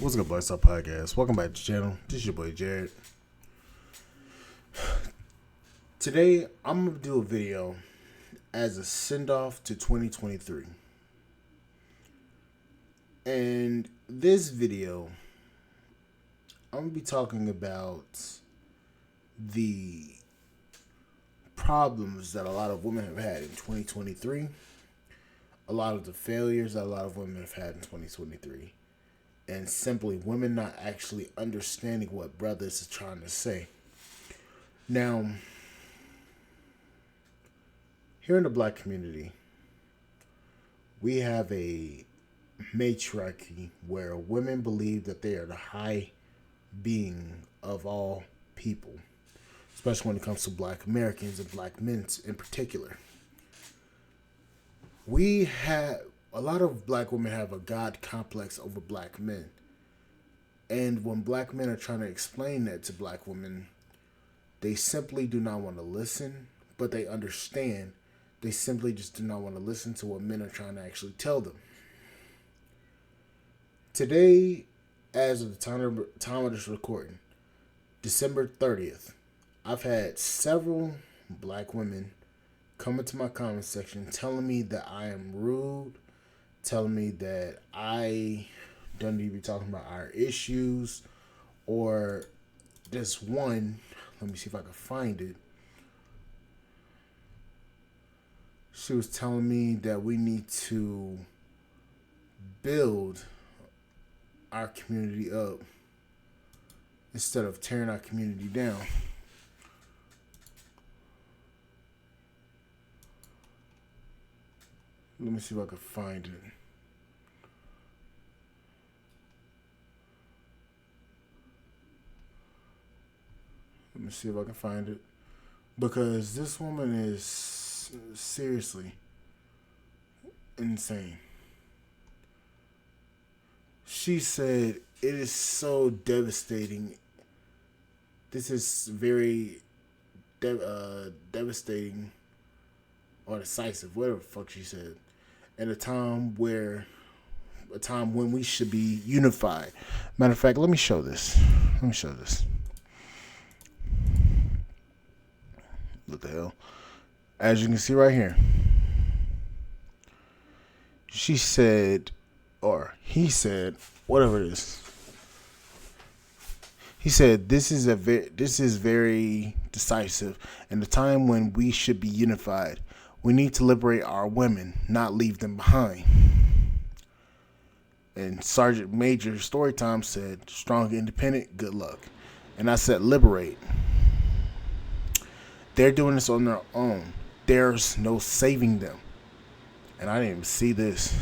What's good, Blessed Up Podcast? Welcome back to the channel. This is your boy Jared. Today, I'm going to do a video as a send-off to 2023. And this video, I'm going to be talking about the problems that a lot of women have had in 2023. A lot of the failures that a lot of women have had in 2023. And simply women not actually understanding what brothers is trying to say. Now, here in the black community, we have a matriarchy where women believe that they are the high being of all people, especially when it comes to black Americans and black men in particular. A lot of black women have a God complex over black men. And when black men are trying to explain that to black women, they simply do not want to listen, but they understand. They simply just do not want to listen to what men are trying to actually tell them. Today, as of the time of this recording, December 30th, I've had several black women come into my comment section telling me that I am rude, telling me that I don't need to be talking about our issues, or this one, let me see if I can find it. She was telling me that we need to build our community up instead of tearing our community down. Let me see if I can find it. Let me see if I can find it. Because this woman is seriously insane. She said it is so devastating. This is very devastating or decisive, whatever the fuck she said. At a time when we should be unified. Matter of fact, let me show this. What the hell? As you can see right here, she said, or he said, whatever it is. He said, this is very decisive, and the time when we should be unified. We need to liberate our women, not leave them behind. And Sergeant Major Storytime said, strong, independent, good luck. And I said, liberate. They're doing this on their own. There's no saving them. And I didn't even see this.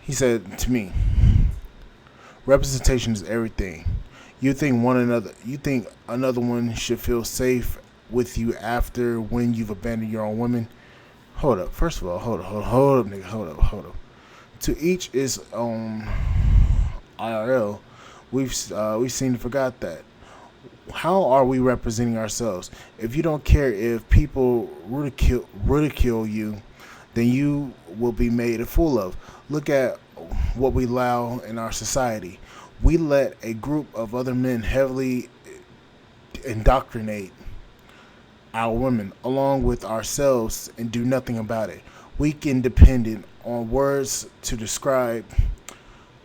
He said to me, representation is everything. You think another one should feel safe with you after when you've abandoned your own women? Hold up. First of all, hold up, nigga. Hold up. To each his own. IRL. We've seen and forgot that. How are we representing ourselves? If you don't care if people ridicule you, then you will be made a fool of. Look at what we allow in our society. We let a group of other men heavily indoctrinate our women along with ourselves and do nothing about it. Weak and dependent on words to describe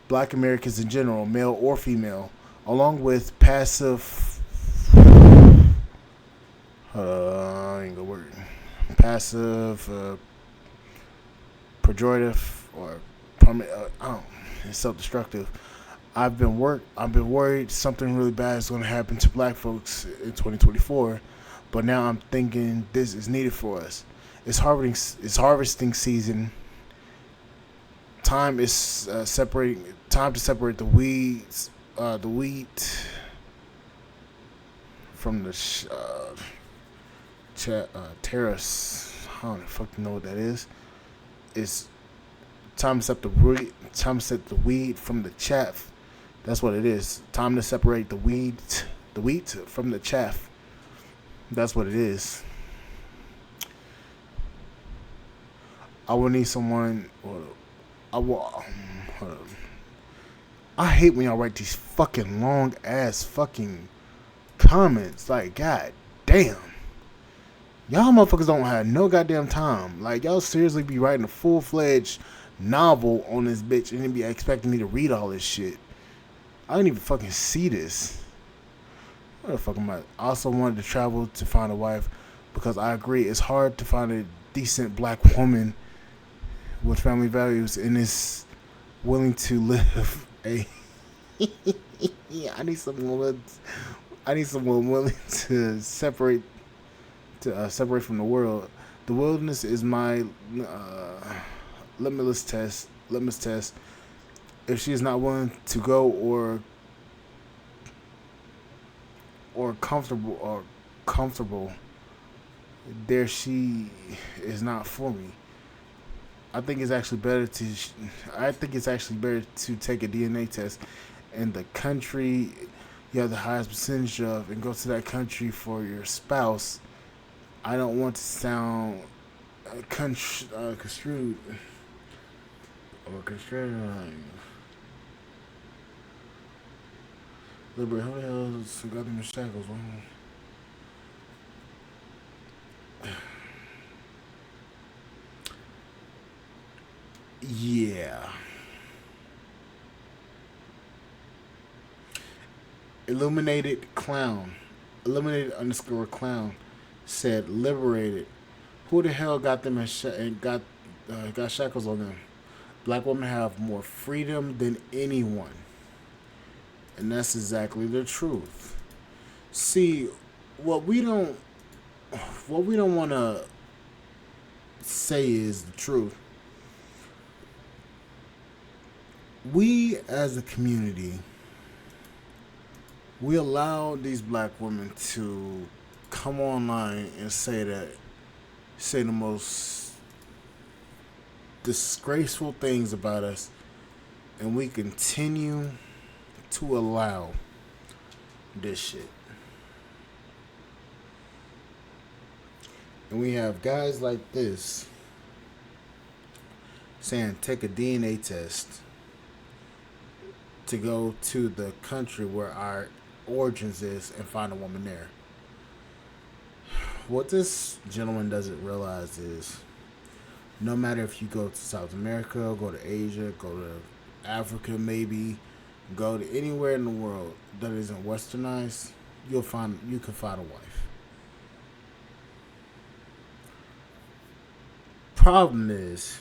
black Americans in general, male or female, along with passive pejorative or self-destructive. I've been worried something really bad is going to happen to black folks in 2024, but now I'm thinking this is needed for us. It's harvesting season. Time to separate the weeds, the wheat from the terrace. I don't fucking know what that is. It's time to separate the weed from the chaff. That's what it is. Time to separate the wheat from the chaff. That's what it is. I will need someone. I will. I hate when y'all write these fucking long ass fucking comments. Like, god damn. Y'all motherfuckers don't have no goddamn time. Like, y'all seriously be writing a full-fledged novel on this bitch and then be expecting me to read all this shit. I didn't even fucking see this. What the fuck am I? I also wanted to travel to find a wife because I agree it's hard to find a decent black woman with family values and is willing to live a. I need someone willing. I need someone willing to separate from the world. The wilderness is my limitless test. Litmus test. If she is not willing to go or comfortable, there she is not for me. I think it's actually better to. I think it's actually better to take a DNA test in the country you have the highest percentage of, and go to that country for your spouse. I don't want to sound construed or constrained. Liberate, who the hell is got them in shackles? Yeah. Illuminated underscore clown said liberated. Who the hell got them and got shackles on them? Black women have more freedom than anyone, and that's exactly the truth. See, what we don't what we don't want to say is the truth. We as a community, we allow these black women to come online and say the most disgraceful things about us, and we continue to allow this shit. And we have guys like this saying take a DNA test to go to the country where our origins is and find a woman there. What this gentleman doesn't realize is no matter if you go to South America, go to Asia, go to Africa maybe, go to anywhere in the world that isn't westernized, you can find a wife. Problem is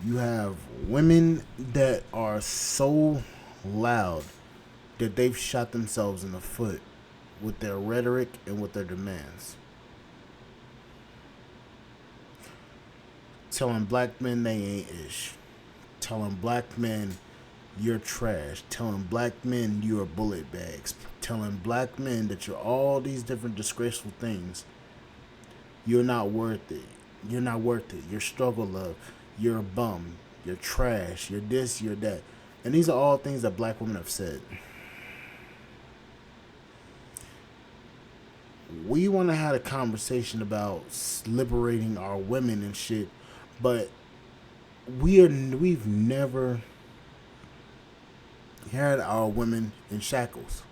you have women that are so loud that they've shot themselves in the foot with their rhetoric and with their demands. Telling black men they ain't ish. Telling black men you're trash. Telling black men you're bullet bags. Telling black men that you're all these different disgraceful things. You're not worth it. You're not worth it. You're struggle love. You're a bum. You're trash. You're this, you're that. And these are all things that black women have said. We want to have a conversation about liberating our women and shit, but we've never had our women in shackles.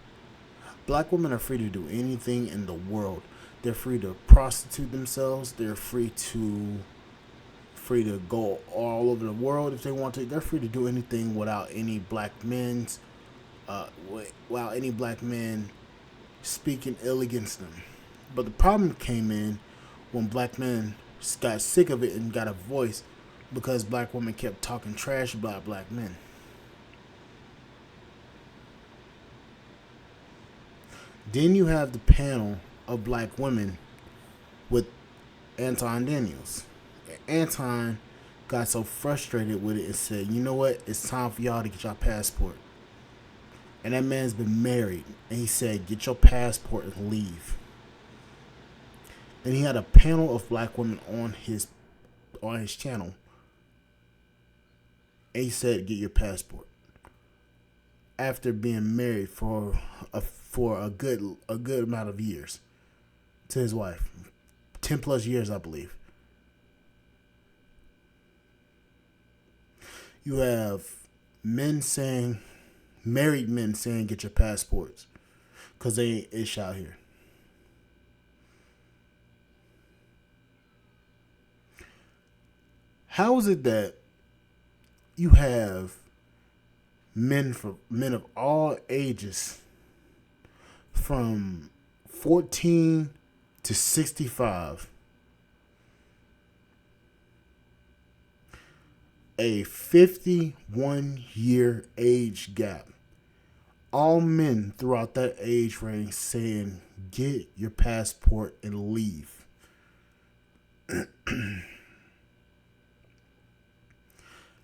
Black women are free to do anything in the world. They're free to prostitute themselves. They're free to go all over the world if they want to. They're free to do anything without any black men speaking ill against them. But the problem came in when black men got sick of it and got a voice because black women kept talking trash about black men. Then you have the panel of black women with Anton Daniels. Anton got so frustrated with it and said, you know what? It's time for y'all to get your passport. And that man's been married. And he said, get your passport and leave. And he had a panel of black women on his channel. And he said, get your passport. After being married for a good amount of years to his wife. 10 plus years, I believe. You have men saying, married men saying, get your passports, because they ain't ish out here. How is it that you have men of all ages from 14 to 65, a 51-year age gap, all men throughout that age range saying, get your passport and leave?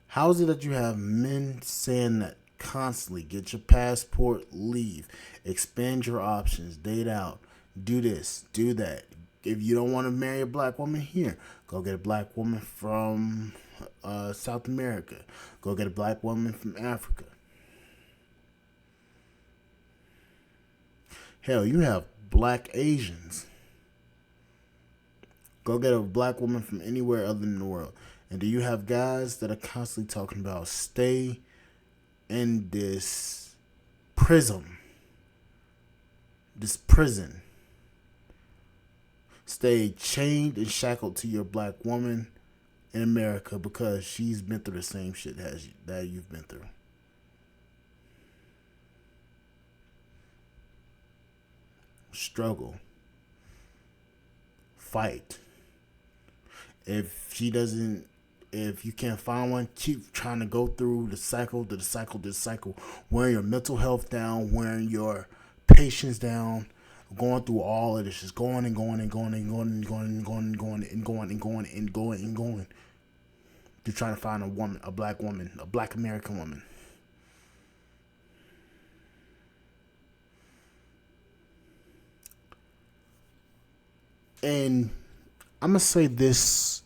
How is it that you have men saying that constantly? Get your passport, leave, expand your options, date out, do this, do that. If you don't want to marry a black woman here, go get a black woman from South America. Go get a black woman from Africa. Hell, you have black Asians. Go get a black woman from anywhere other than the world. And do you have guys that are constantly talking about stay in this prison, stay chained and shackled to your black woman in America because she's been through the same shit that you've been through? Struggle, fight. If you can't find one, keep trying to go through the cycle, wearing your mental health down, wearing your patience down, going through all of this, just going and going and going and going and going and going and going and going and going and going and going. You're trying to find a woman, a black woman, a black American woman. And I'm going to say this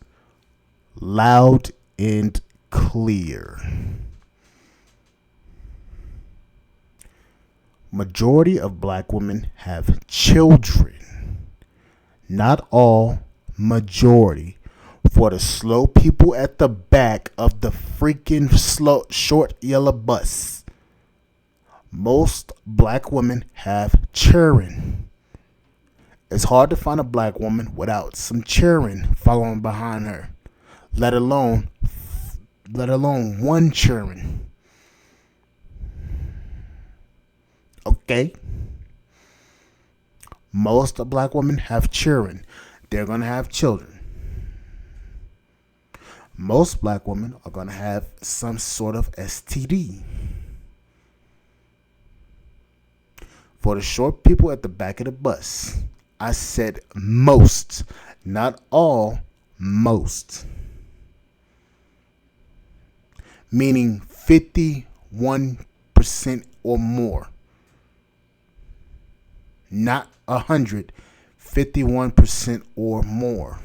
loud and clear. Majority of black women have children. Not all, majority. For the slow people at the back of the freaking slow short yellow bus, most black women have children. It's hard to find a black woman without some children following behind her, let alone one children. Okay? Most black women have children. They're going to have children. Most black women are going to have some sort of STD. For the short people at the back of the bus, I said most, not all, most. Meaning 51% or more. Not 100, 51% or more.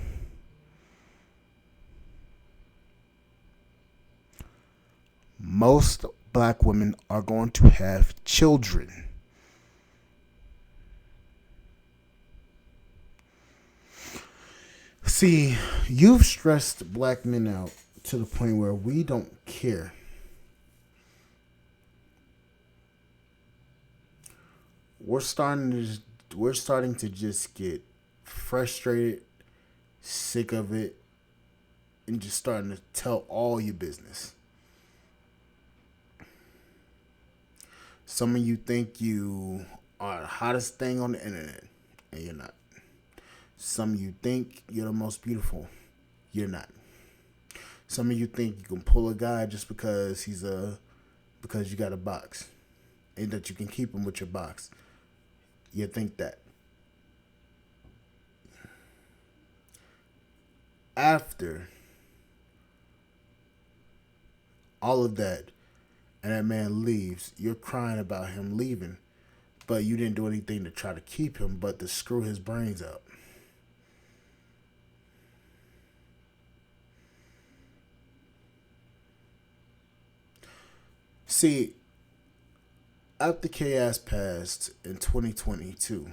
Most black women are going to have children. See, you've stressed black men out to the point where we don't care. We're starting to just get frustrated, sick of it, and just starting to tell all your business. Some of you think you are the hottest thing on the internet, and you're not. Some of you think you're the most beautiful. You're not. Some of you think you can pull a guy just because because you got a box, and that you can keep him with your box. You think that. After all of that, and that man leaves, you're crying about him leaving, but you didn't do anything to try to keep him but to screw his brains up. See, after Chaos passed in 2022,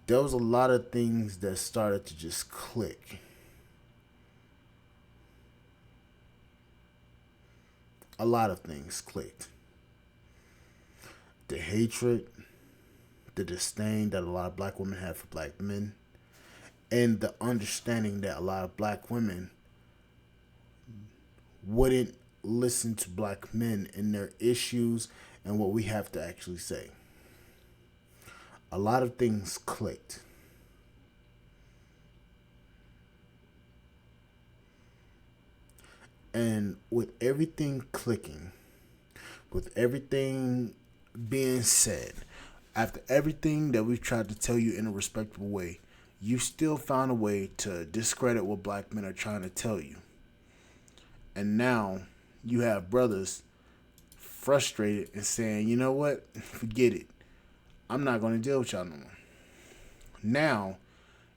there was a lot of things that started to just click. a lot of things clicked. The hatred, the disdain that a lot of black women have for black men, and the understanding that a lot of black women wouldn't listen to black men and their issues and what we have to actually say. A lot of things clicked. And with everything clicking, with everything being said, after everything that we've tried to tell you in a respectable way, you still found a way to discredit what black men are trying to tell you. And now you have brothers frustrated and saying, you know what? Forget it. I'm not going to deal with y'all no more. Now,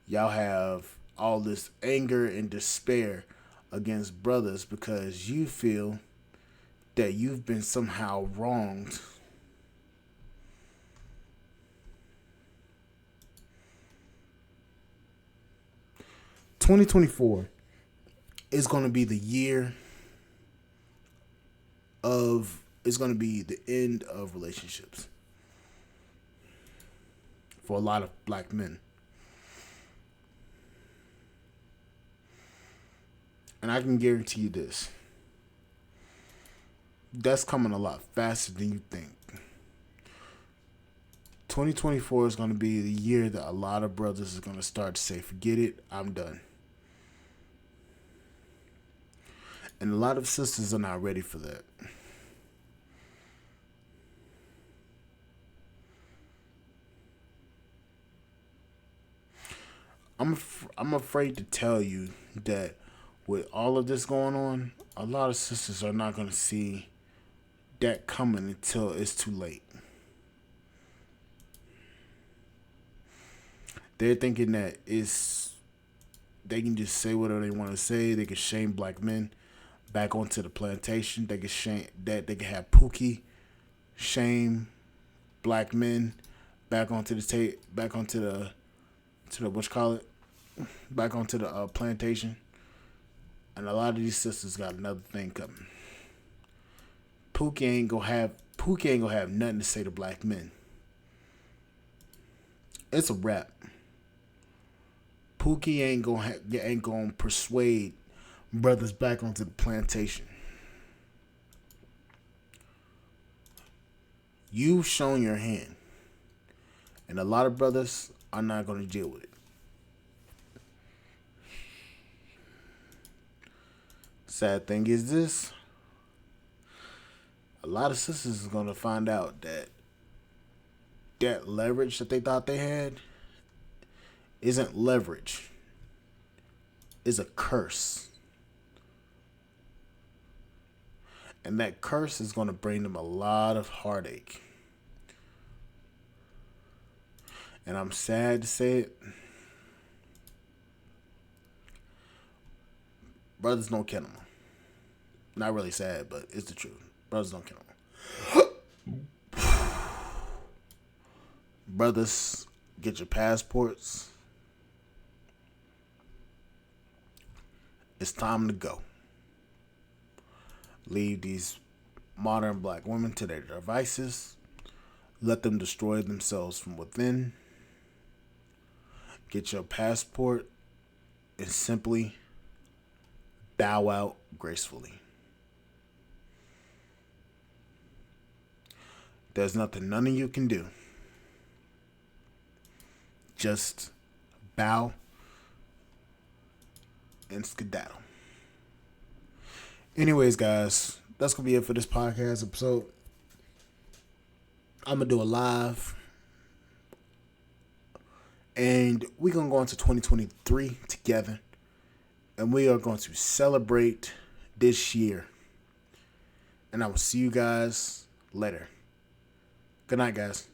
y'all have all this anger and despair against brothers because you feel that you've been somehow wronged. "2024 is going to be the year of, it's going to be the end of relationships for a lot of black men. And I can guarantee you this. That's coming a lot faster than you think. 2024 is going to be the year that a lot of brothers are going to start to say, forget it, I'm done. And a lot of sisters are not ready for that. I'm afraid to tell you that with all of this going on, a lot of sisters are not going to see that coming until it's too late. They're thinking that they can just say whatever they want to say. They can shame black men back onto the plantation. They can have Pookie shame black men back onto the what you call it, back onto the plantation. And a lot of these sisters got another thing coming. Pookie ain't gonna have nothing to say to black men. It's a wrap. Pookie ain't gonna persuade brothers back onto the plantation. You've shown your hand, and a lot of brothers are not gonna deal with it. Sad thing is this: a lot of sisters is gonna find out that leverage that they thought they had isn't leverage. It's a curse. And that curse is going to bring them a lot of heartache. And I'm sad to say it. Brothers don't kill them. Not really sad, but it's the truth. Brothers don't kill them. Brothers, get your passports. It's time to go. Leave these modern black women to their devices. Let them destroy themselves from within. Get your passport and simply bow out gracefully. There's nothing none of you can do. Just bow and skedaddle. Anyways, guys, that's going to be it for this podcast episode. I'm going to do a live. And we're going to go into 2023 together. And we are going to celebrate this year. And I will see you guys later. Good night, guys.